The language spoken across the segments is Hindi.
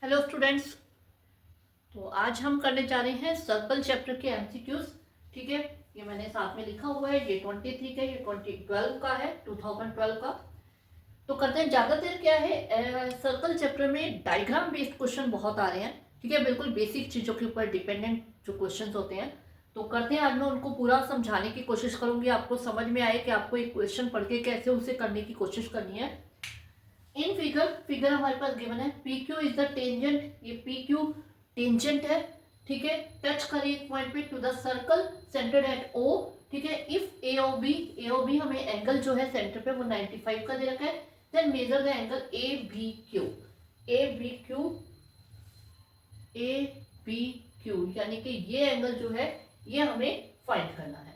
Hello students. तो आज हम करने जा रहे हैं सर्कल चैप्टर के एमसीक्यूज। ठीक है, ये मैंने साथ में लिखा हुआ है। ये 23 का, ये 2012 का है, 2012 का। तो करते हैं। ज़्यादातर क्या है, सर्कल चैप्टर में डायग्राम बेस्ड क्वेश्चन बहुत आ रहे हैं। ठीक है, बिल्कुल बेसिक चीज़ों के ऊपर डिपेंडेंट जो क्वेश्चन होते हैं। तो करते हैं, आज मैं उनको पूरा समझाने की कोशिश करूंगी, आपको समझ में आए कि आपको एक क्वेश्चन पढ़ के कैसे उसे करने की कोशिश करनी है। इन फिगर हमारे पास गिवन है, P Q is the tangent. ये पी क्यू टेंजेंट है। ठीक है, टच करिए एक पॉइंट पे to the circle centred at O. ठीक है, इफ ए ओ बी हमें एंगल जो है सेंटर पे वो 95 का दे रखा है। Then measure the angle A B Q. A B Q, A B Q यानी कि ये एंगल जो है ये हमें फाइंड करना है।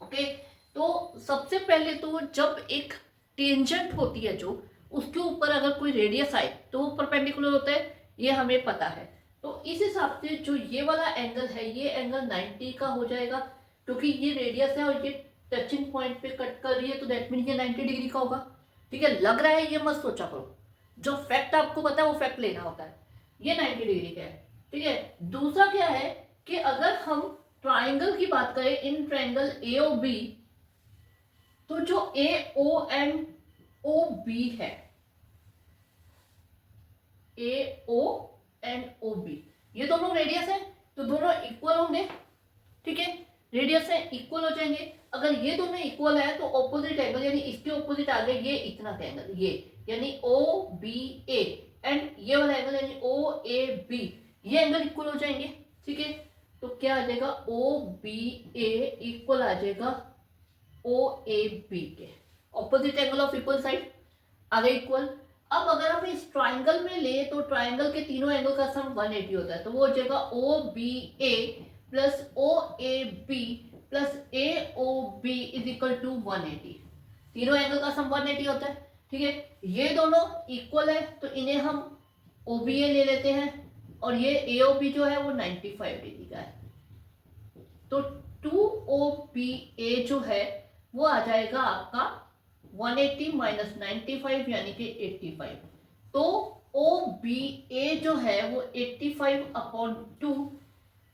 ओके, तो सबसे पहले तो जब एक टेंजेंट होती है जो, उसके ऊपर अगर कोई रेडियस आए तो वो परपेंडिकुलर होता है, ये हमें पता है। तो इस हिसाब से जो ये वाला एंगल है ये एंगल 90 का हो जाएगा, क्योंकि ये रेडियस है और ये टचिंग पॉइंट पे कट कर रही है, तो दैट मीन ये 90 डिग्री का होगा। ठीक है, लग रहा है ये मत सोचा करो, जो फैक्ट आपको पता है वो फैक्ट लेना होता है। ये 90 डिग्री का है। ठीक है, दूसरा क्या है कि अगर हम ट्राइंगल की बात करें, in triangle A O B, तो जो ए ओ एंड ओ बी है, ए ओ एंड ओ बी, ये दोनों रेडियस है, तो दोनों इक्वल होंगे। ठीक है, रेडियस है, इक्वल हो जाएंगे। अगर ये दोनों इक्वल है तो ऑपोजिट एंगल, यानी इसके ऑपोजिट आ गए ये इतना का एंगल, ये यानी ओ बी ए, एंड ये वाला एंगल यानी ओ ए बी, ये एंगल इक्वल हो जाएंगे। ठीक है, तो क्या आ जाएगा, ओ बी ए इक्वल आ जाएगा ओ ए बी के, opposite angle of equal side आ गए इक्वल। अब अगर हम इस ट्राइंगल में ले तो ट्राइंगल के तीनों एंगल का सम 180 होता है, तो वो हो जाएगा O B A plus O A B plus A O B is equal to 180। तीनों एंगल का सम 180 होता है। ठीक है, ये दोनों इक्वल है तो इन्हें हम ओ बी ए ले लेते हैं, और ये ए ओ बी जो है वो 95 डिग्री का है। तो 2 ओ बी ए जो है वो आ जाएगा आपका 180 माइनस 95 यानी कि 85। तो ओ बी ए जो है वो 85 अपॉन 2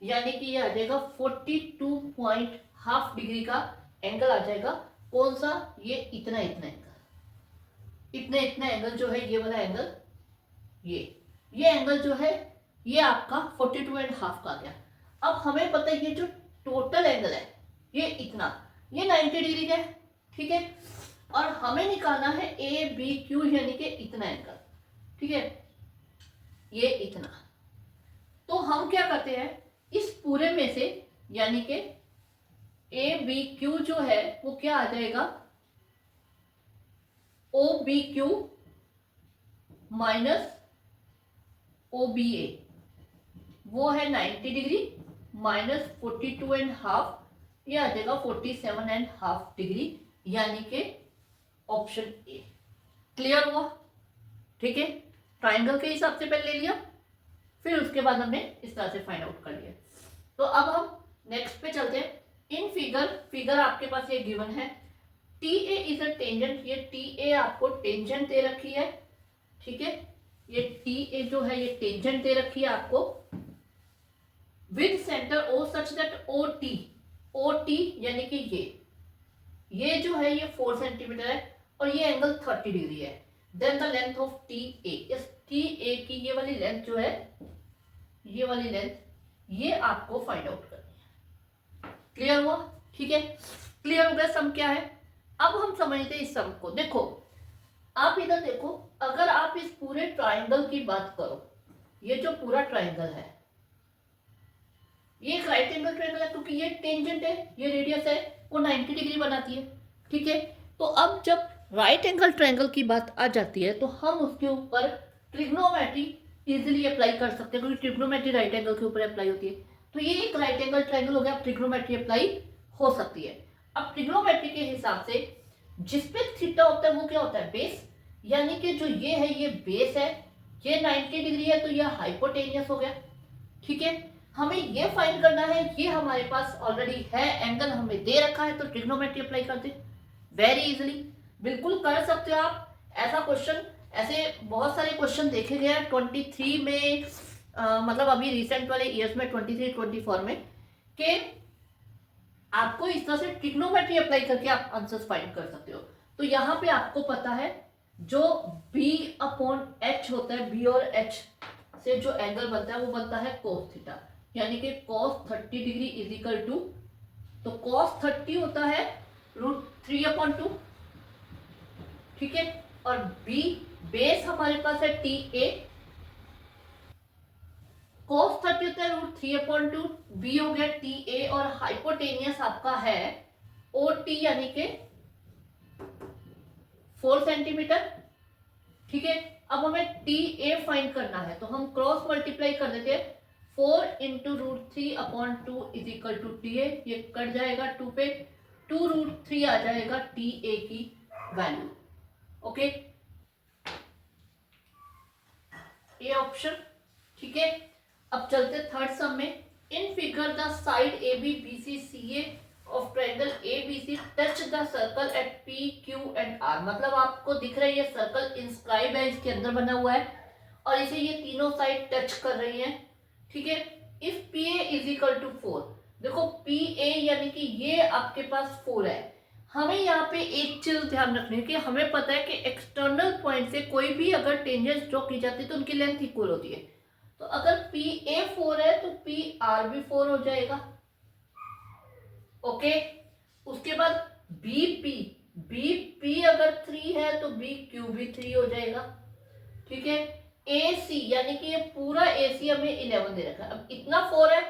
यानी कि ये आ जाएगा 42 हाफ डिग्री का एंगल आ जाएगा। कौन सा, ये इतना इतना एंगल, इतना इतना एंगल जो है ये वाला एंगल, ये एंगल जो है ये आपका 42.5 का आ गया। अब हमें पता है ये जो टोटल एंगल है ये इतना, ये 90 डिग्री का है। ठीक है, और हमें निकालना है ए बी क्यू यानी कि इतना एंगल। ठीक है, ये इतना। तो हम क्या करते हैं, इस पूरे में से यानी कि ए बी क्यू जो है वो क्या आ जाएगा, O B Q minus O B A, वो है 90 डिग्री माइनस 42.5, ये आ जाएगा 47.5 डिग्री, यानी कि ऑप्शन ए। क्लियर हुआ? ठीक है, ट्राइंगल के हिसाब से पहले ले लिया, फिर उसके बाद हमने इस तरह से फाइंड आउट कर लिया। तो अब हम नेक्स्ट पे चलते हैं। इन फिगर आपके पास ये गिवन है, T A is a tangent. ये टी ए आपको टेंजेंट दे रखी है। ठीक है, ये टी ए जो है ये टेंजेंट दे रखी है आपको, with centre O such that O T यानी कि ये जो है ये 4 सेंटीमीटर है और ये एंगल 30 डिग्री है। Then the length of T A, is T ए की ये वाली लेंथ जो है, ये वाली लेंथ ये आपको फाइंड आउट करनी है। क्लियर हुआ? ठीक है, क्लियर हो गया सम क्या है। अब हम समझते हैं इस सम को। देखो आप इधर देखो, अगर आप इस पूरे ट्राइंगल की बात करो, ये जो पूरा ट्राइंगल है ये एक राइट एंगल ट्रायंगल है, क्योंकि ये टेंजेंट है, ये रेडियस है, वो 90 डिग्री बनाती है। ठीक है, तो अब जब राइट एंगल ट्रायंगल की बात आ जाती है तो हम उसके ऊपर ट्रिग्नोमेट्री इजीली अप्लाई कर सकते हैं, क्योंकि ट्रिग्नोमेट्री राइट एंगल के ऊपर अप्लाई होती है। तो ये एक राइट एंगल ट्रायंगल हो गया, अब ट्रिग्नोमेट्री अप्लाई हो सकती है। अब ट्रिग्नोमेट्री के हिसाब से जिस पे थीटा होता है वो क्या होता है, बेस, यानी कि जो ये है ये बेस है, ये 90 डिग्री है तो ये हाइपोटेनियस हो गया। ठीक है, हमें ये फाइंड करना है, ये हमारे पास ऑलरेडी है, एंगल हमें दे रखा है, तो ट्रिग्नोमेट्री अप्लाई करते हैं वेरी इजीली। बिल्कुल कर सकते हो आप ऐसा क्वेश्चन, ऐसे बहुत सारे क्वेश्चन देखे गए हैं 23 में, मतलब अभी रिसेंट वाले ईयर्स में 23 24 में, कि आपको इस तरह से ट्रिग्नोमेट्री अप्लाई करके आप आंसर्स फाइंड कर सकते हो। तो यहाँ पे आपको पता है जो b अपॉन h होता है, b और h से जो एंगल बनता है वो बनता है cos थीटा, यानी कि cos 30 degree is equal to, तो cos 30 होता है √3/2, ठीक है। और b बेस हमारे पास है TA, cos 30 होता है √3/2, b हो गया TA, और हाइपोटेनियस आपका है OT यानी के 4 सेंटीमीटर, ठीक है। अब हमें TA फाइंड करना है, तो हम क्रॉस मल्टीप्लाई कर देते हैं, 4 into √3/2 is equal to TA, ये कट जाएगा 2 पे, 2√3 आ जाएगा TA की वैल्यू, ओके, ये ऑप्शन, ठीक है। अब चलते थर्ड सम में। In figure the side AB BC CA of triangle ABC touch the circle eight P Q and R, मतलब आपको दिख रही है सर्कल इंस्क्राइब है, इसके अंदर बना हुआ है और इसे ये तीनों साइड टच कर रही हैं, ठीक है। If PA is equal to 4, देखो PA यानी कि ये आपके पास 4 है। हमें यहाँ पे एक चीज ध्यान रखनी है कि हमें पता है कि एक्सटर्नल पॉइंट से कोई भी अगर टेंजेंट ड्रॉ की जाती है तो उनकी लेंथ इक्वल होती है, तो अगर PA 4 है तो PR भी 4 हो जाएगा, ओके। उसके बाद BP अगर 3 है तो BQ भी 3 हो जाएगा, ठीक है। AC यानी कि ये पूरा AC हमें 11 दे रखा है, अब इतना 4 है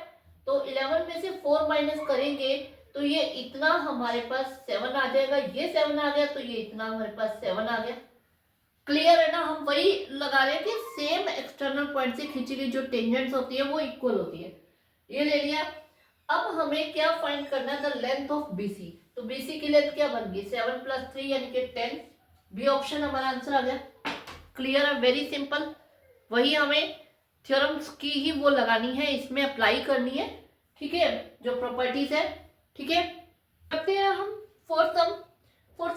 तो 11 में से 4 माइनस करेंगे तो ये इतना हमारे पास 7 आ जाएगा, ये 7 आ गया तो ये इतना हमारे पास 7 आ गया। क्लियर है ना, हम वही लगा रहे हैं कि सेम एक्सटर्नल पॉइंट से खींची गई जो टेंजेंट्स होती है वो इक्वल होती है, ये ले लिया। अब हमें क्या फाइंड करना है, द लेंथ ऑफ BC, तो BC की लेंथ क्या बन गई 7 + 3 यानी कि 10, बी ऑप्शन हमारा आंसर आ गया। क्लियर है, वेरी सिंपल, वही हमें थ्योरम्स की ही वो लगानी है, इसमें अप्लाई करनी है, ठीक है, जो प्रॉपर्टीज है, ठीक है। करते हैं हम फोर्थ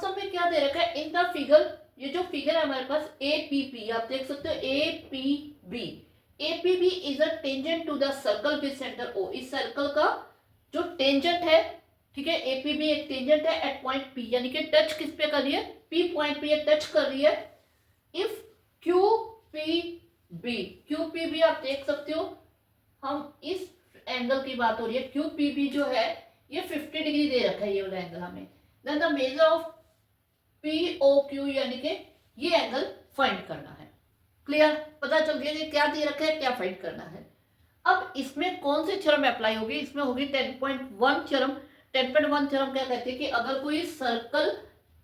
सम में क्या दे रखा है इन द फिगर, ये जो फिगर है हमारे पास APP, आप देख सकते हो APB is a tangent to the circle with centre O, इस सर्कल का जो टेंजेंट है, ठीक है, APB एक टेंजेंट है एट पॉइंट P, यानी कि टच किस पे कर रही है, P पॉइंट पे ये टच कर रही है। इफ QPB आप देख सकते हो, हम इस एंगल की बात हो रही है, QPB जो है ये 50 डिग्री दे रखा है ये वाला एंगल हमें, then the measure of POQ यानी कि ये एंगल फाइंड करना है। क्लियर, पता चल गया कि क्या दे रखा है, क्या फाइंड करना है। अब इसमें कौन सी थ्योरम अप्लाई होगी, इसमें होगी 10.1 थ्योरम। 10.1 थ्योरम क्या कहती है कि अगर कोई सर्कल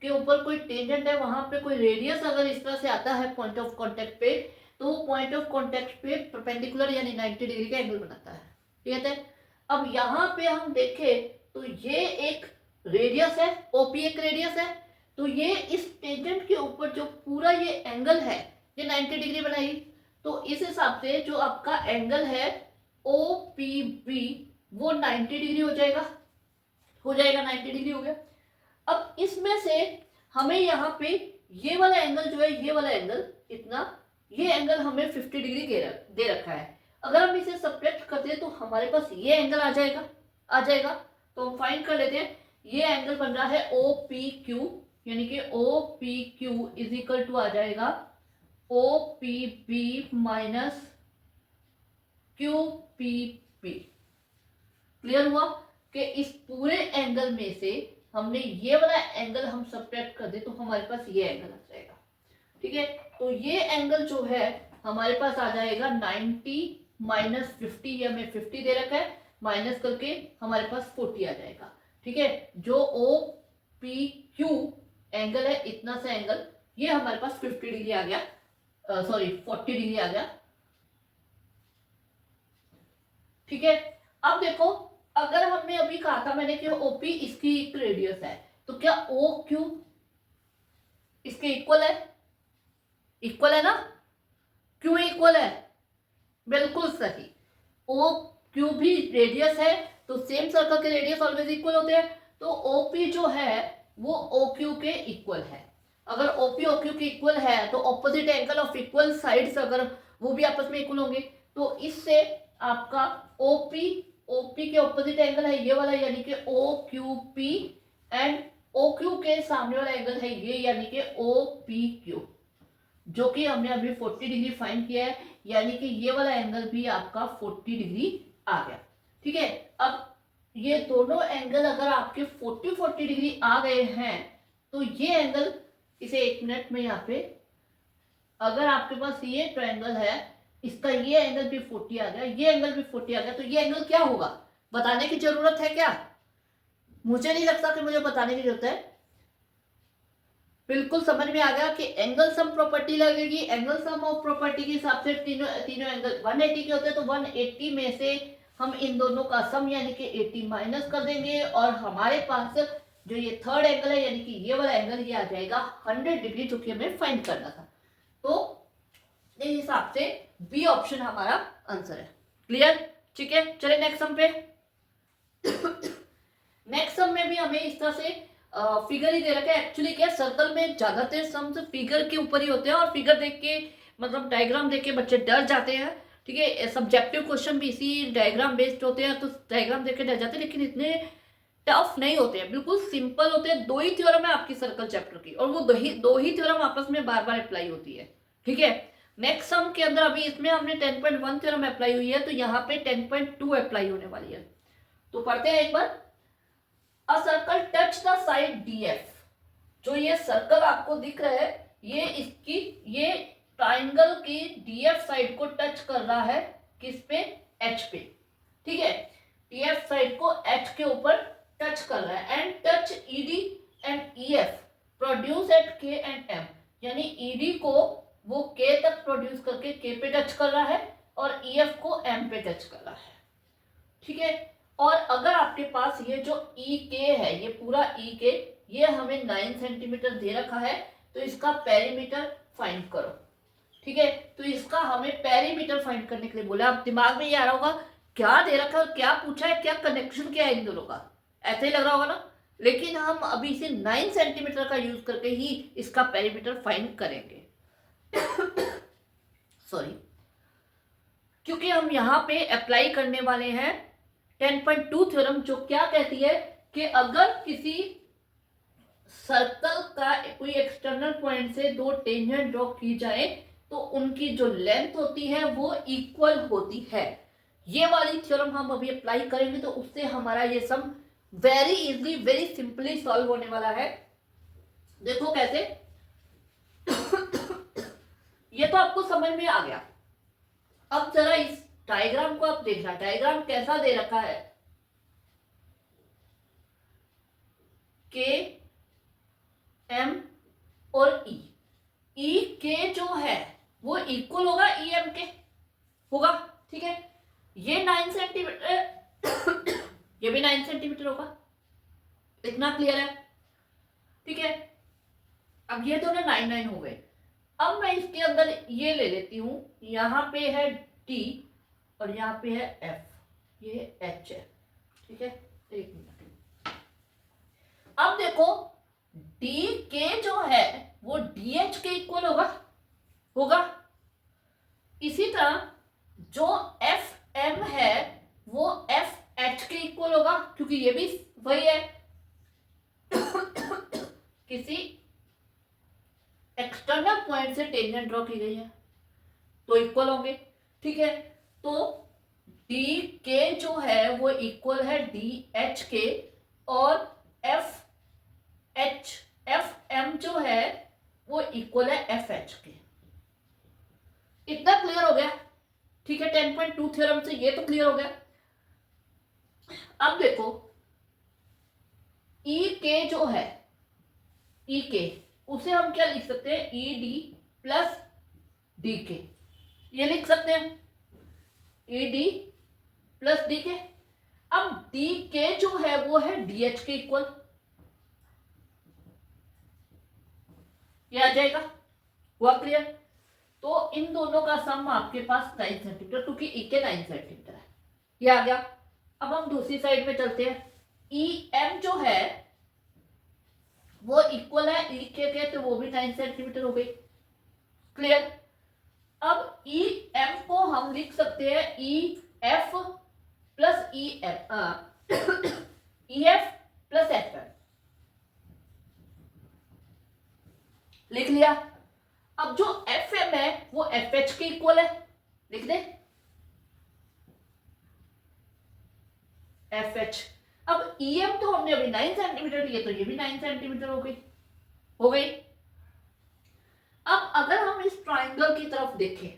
के ऊपर कोई टेंजेंट है, वहां पे कोई रेडियस अगर इस तरह से आता है पॉइंट ऑफ कांटेक्ट पे, तो वो पॉइंट ऑफ कांटेक्ट पे परपेंडिकुलर यानी 90 डिग्री का एंगल बनाता है, ठीक है। अब यहाँ पे हम देखें तो ये एक रेडियस है, OP एक रेडियस है, तो ये इस टेंजेंट के ऊपर जो पूरा ये एंगल है ये 90 डिग्री बनाएगी, तो इस हिसाब से जो आपका एंगल है OPB वो 90 डिग्री हो जाएगा 90 डिग्री हो गया। अब इसमें से हमें यहाँ पे ये वाला एंगल जो है, ये वाला एंगल इतना, ये एंगल हमें 50 डिग्री दे रखा है। अगर हम इसे सब्ट्रैक्ट करते हैं तो हमारे पास ये एंगल आ जाएगा। तो हम फाइंड कर लेते हैं, ये एंगल बन रहा है OPQ, यानी कि OPQ इज इक्वल टू आ जाएगा OPB माइनस QPB। क्लियर हुआ कि इस पूरे एंगल में से हमने ये वाला एंगल हम सब्ट्रैक्ट कर दे तो हमारे पास ये एंगल आ जाएगा, ठीक है। तो ये एंगल जो है हमारे पास आ जाएगा 90 माइनस 50, ये हमें 50 दे रखा है, माइनस करके हमारे पास 40 आ जाएगा, ठीक है। जो OPQ एंगल है, इतना सा एंगल, ये हमारे पास 50 डिग्री आ गया, 40 डिग्री आ गया, ठीक है। अब देखो, अगर हमने अभी कहा था मैंने कि OP इसकी एक रेडियस है, तो क्या OQ इसके इक्वल है ना, क्यों इक्वल है, बिल्कुल सही, OQ भी रेडियस है, तो सेम सर्कल के रेडियस ऑलवेज इक्वल होते हैं, तो OP जो है वो OQ के इक्वल है। अगर ओपी ओक्यू के इक्वल है तो opposite angle of equal sides अगर वो भी आपस में इक्वल होंगे, तो इससे आपका ओपी ओपी के ऑपोजिट एंगल है ये वाला यानी कि O Q P, and O Q के सामने वाला एंगल है ये यानी कि ओ पी क्यू, जो कि हमने अभी 40 डिग्री फाइंड किया है, यानी कि ये वाला एंगल भी आपका 40 डिग्री आ गया। ठीक है, अब ये दोनों एंगल अगर आपके 40 डिग्री आ गए हैं तो ये एंगल, इसे 1 मिनट में यहाँ पे, अगर आपके पास ये ट्रायंगल है, इसका ये एंगल भी 40 आ गया, ये एंगल भी 40 आ गया, तो ये एंगल क्या होगा, बताने की जरूरत है क्या? मुझे नहीं लगता कि मुझे बताने की जरूरत है। बिल्कुल समझ में आ गया कि एंगल सम प्रॉपर्टी लगेगी। एंगल सम ऑफ प्रॉपर्टी के हिसाब से तीनों तीनों एंगल 180 के होते हैं, तो 180 में से हम इन दोनों का सम यानी कि 80 माइनस कर देंगे, और हमारे पास जो ये थर्ड एंगल है यानी कि ये वाला एंगल ये आ जाएगा 100 डिग्री, जो कि हमें फाइंड करना था। तो इस हिसाब से बी ऑप्शन हमारा आंसर है। क्लियर? ठीक है, चले नेक्स्ट सम पे। नेक्स्ट सम में भी हमें इस तरह से फिगर ही दे रखा है। एक्चुअली क्या, सर्कल में ज्यादातर सम्स फिगर के ऊपर ही होते हैं, और फिगर देख के मतलब डायग्राम देख के बच्चे डर जाते हैं। ठीक है, सब्जेक्टिव क्वेश्चन भी इसी डायग्राम बेस्ड होते हैं, तो डायग्राम देख के डर जाते हैं, लेकिन इतने टफ नहीं होते हैं, बिल्कुल सिंपल होते हैं। 2 ही थ्योरम है आपकी सर्कल चैप्टर की, और वो दो ही थ्योरम आपस में बार बार अप्लाई होती है। ठीक है, नेक्स्ट सम के अंदर अभी इसमें हमने 10.1 थ्योरम अप्लाई हुई है, तो यहाँ पे 10.2 अप्लाई होने वाली है। तो पढ़ते हैं एक बार। A circle touch the side DF, जो ये सर्कल आपको दिख रहा है, ये इसकी ये ट्राइंगल की डीएफ साइड को टच कर रहा है, किस पे, एच पे। ठीक है, डीएफ साइड को एच के ऊपर टच कर रहा है, and touch ED and EF produce at के एंड एम, यानी ईडी को वो के तक प्रोड्यूस करके के पे टच कर रहा है, और ईएफ को एम पे टच कर रहा है। ठीक है, और अगर आपके पास ये जो ई के है, ये पूरा ई के, ये हमें 9 सेंटीमीटर दे रखा है, तो इसका पेरीमीटर फाइंड करो। ठीक है, तो इसका हमें पेरीमीटर फाइंड करने के लिए बोला। अब दिमाग में ये आ रहा होगा क्या दे रखा है और क्या पूछा है, क्या कनेक्शन क्या है इन दोनों का, ऐसे ही लग रहा होगा ना। लेकिन हम अभी इसे 9 सेंटीमीटर का यूज करके ही इसका पेरीमीटर फाइंड करेंगे। सॉरी, क्योंकि हम यहाँ पे अप्लाई करने वाले हैं 10.2 थ्योरम, जो क्या कहती है कि अगर किसी सर्कल का कोई एक्सटर्नल पॉइंट से 2 टेंजेंट ड्रॉ की जाए तो उनकी जो लेंथ होती है वो इक्वल होती है। ये वाली थ्योरम हम अभी अप्लाई करेंगे, तो उससे हमारा ये sum very easily very simply solve होने वाला है। देखो कैसे। ये तो आपको समझ में आ गया। अब जरा इस डायग्राम को आप देखना, डायग्राम कैसा दे रखा है, के एम और ई। ई के जो है वो इक्वल होगा ई एम के, होगा। ठीक है, ये 9 सेंटीमीटर ये भी 9 सेंटीमीटर होगा, इतना क्लियर है। ठीक है, अब ये दोनों 9 हो गए। अब मैं इसके अंदर ये ले लेती हूं, यहां पे है टी और यहाँ पे है एफ, ये एच है। ठीक है, एक मिनट। अब देखो डी के जो है वो डी एच के इक्वल होगा। इसी तरह जो एफ एम है वो एफ एच के इक्वल होगा, क्योंकि ये भी वही है। किसी एक्सटर्नल पॉइंट से टेंजेंट ड्रॉ की गई है तो इक्वल होंगे। ठीक है, तो डी के जो है वो इक्वल है डी एच के, और एफ एम जो है वो इक्वल है एफ एच के। इतना क्लियर हो गया। ठीक है, 10.2 थ्योरम से ये तो क्लियर हो गया। अब देखो ई के जो है, ई के उसे हम क्या लिख सकते हैं, ई डी प्लस डी के, ये लिख सकते हैं, ई डी प्लस डी के। अब डी के जो है वो है डी एच के इक्वल, ये आ जाएगा। हुआ क्लियर? तो इन दोनों का सम आपके पास 9 सेंटीमीटर, क्योंकि ई के 9 सेंटीमीटर है, ये आ गया। अब हम दूसरी साइड में चलते हैं। ई एम जो है वो इक्वल है ई के तो वो भी 9 सेंटीमीटर हो गई। क्लियर। अब ई एम को हम लिख सकते हैं E F plus E F E F plus F F, लिख लिया। अब जो एफ एम है वो एफ एच के इक्वल है, लिख दे एफ एच। अब ई एम तो हमने अभी 9 सेंटीमीटर लिए तो ये भी 9 सेंटीमीटर हो गई, हो गई। अब अगर हम इस ट्राइंगल की तरफ देखें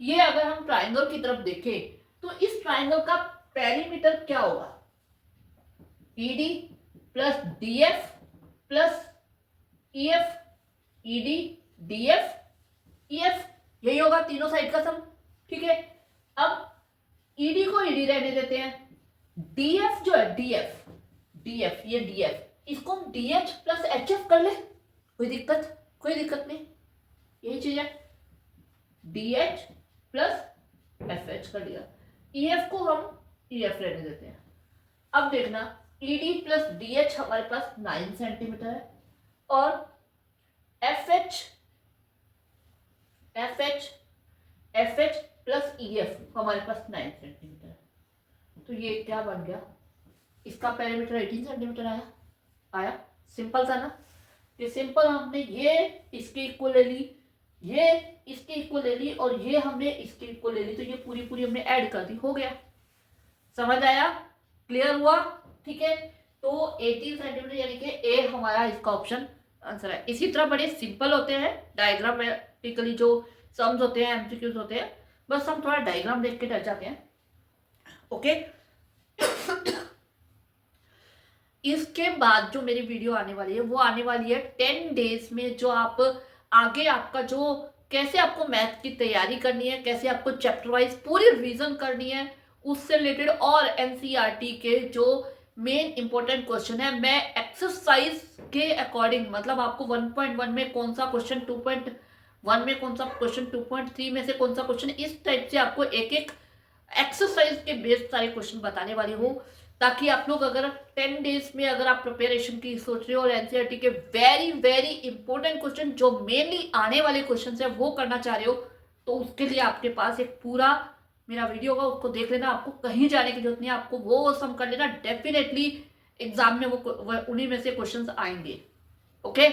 ये अगर हम ट्राइंगल की तरफ देखें तो इस ट्राइंगल का पेरीमीटर क्या होगा, ED plus DF plus EF, ED DF EF, यही होगा तीनों साइड का सम। ठीक है। अब ईडी को ईडी रहने देते हैं, डीएफ जो है डीएफ डीएफ ये डीएफ, इसको हम डीएच प्लस एचएफ कर ले, कोई दिक्कत नहीं, यही चीज है। डीएच प्लस एफएच कर लिया, ईएफ को हम ईएफ रहने देते हैं। अब देखना ईडी प्लस डीएच हमारे पास 9 सेंटीमीटर है और FH FH FH plus EF हमारे पास 9 सेंटीमीटर है। तो ये क्या बन गया, इसका पेरीमीटर 18 सेंटीमीटर आया। सिंपल था ना, ये सिंपल। हमने ये इसके इक्वल ले ली, ये इसके इक्वल ले ली और ये हमने इसके इक्वल ले ली, तो ये पूरी हमने ऐड कर दी, हो गया। समझ आया, क्लियर हुआ। ठीक है। तो 18 सेंटीमीटर यानी कि ए हमारा इसका ऑप्शन आंसर है। इसी तरह बड़े सिंपल होते हैं डायग्रामेटिकली जो सम्स होते हैं, एमसीक्यूज होते हैं, बस हम थोड़ा डायग्राम देख के डर जाते हैं। ओके। इसके बाद जो मेरी वीडियो आने वाली है वो आने वाली है 10 डेज में, जो आप आगे आपका जो कैसे आपको मैथ की तैयारी करनी है, कैसे आपको चैप्टर वाइज पूरी रिवीजन करनी है, उससे रिलेटेड और एनसीईआरटी के जो मेन इंपॉर्टेंट क्वेश्चन है, मैं एक्सरसाइज के अकॉर्डिंग, मतलब आपको 1.1 में कौन सा क्वेश्चन, 2.1 में कौन सा क्वेश्चन, 2.3 में से कौन सा क्वेश्चन, इस टाइप से आपको एक एक एक्सरसाइज के बेस्ड सारे क्वेश्चन बताने वाली हूँ, ताकि आप लोग अगर 10 डेज में अगर आप प्रिपरेशन की सोच रहे हो और एनसीईआरटी के वेरी इंपॉर्टेंट क्वेश्चन जो मेनली आने वाले क्वेश्चन है वो करना चाह रहे हो, तो उसके लिए आपके पास एक पूरा मेरा वीडियो होगा, उसको देख लेना। आपको कहीं जाने की जरूरत नहीं है, आपको वो सम कर लेना, डेफिनेटली एग्जाम में वो उन्हीं में से क्वेश्चन आएंगे। ओके।